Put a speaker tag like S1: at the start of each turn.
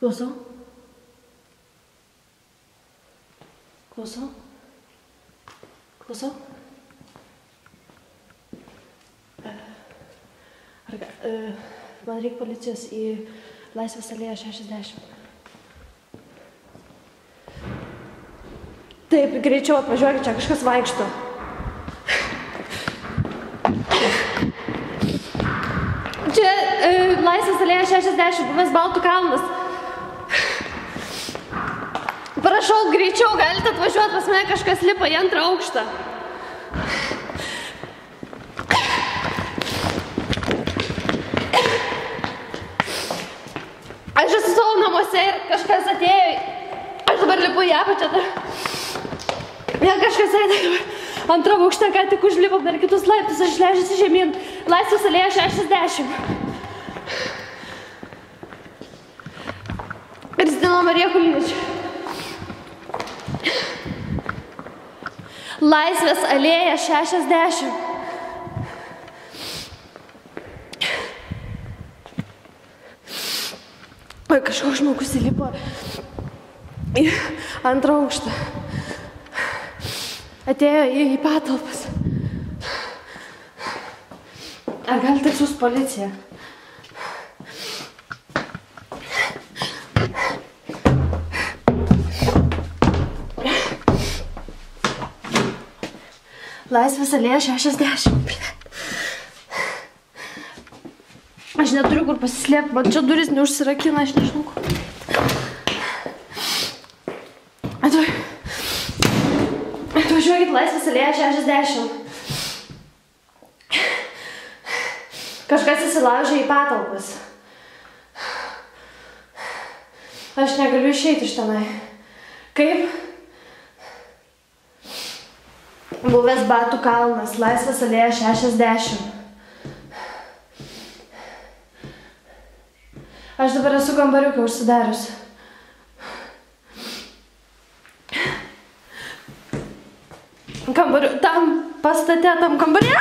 S1: Klausau? Klausau? Klausau? Man reikia policijos į Laisvės alėją 60. Taip, greičiau atvažiuokit, čia kažkas vaikšto. Čia Laisvės alėja 60, buvęs Baltų kalnas. Prašau, greičiau galite atvažiuoti, pas mane kažkas lipa į 2. aukštą. Aš esu savo namuose ir kažkas atėjo. Aš dabar lipu į apačią. Vėl kažkas eina. 2. aukštą ką tik užlipom dar kitus laiptus. Aš leidžiuosi žemyn. Laisvės alėja 60. Kristina Marija Kulinič. Laisvės alėja 60. Oi, kažkoks žmogus įlipo į 2. aukštą. Atėjo į patalpas. Ar galite atsiųsti policiją? Laisvės alėja 60. Aš neturiu kur pasislėpti, man čia duris neužsirakina, aš nežinau kur. Atvažiuokit Laisvės alėja 60. Kažkas įsilaužė į patalpas. Aš negaliu išeiti iš tenai. Kaip? Buvęs Batų kalnas, Laisvės alėja 60. Aš dabar esu kambariuką užsidarius. Tam pastate, tam kambarė.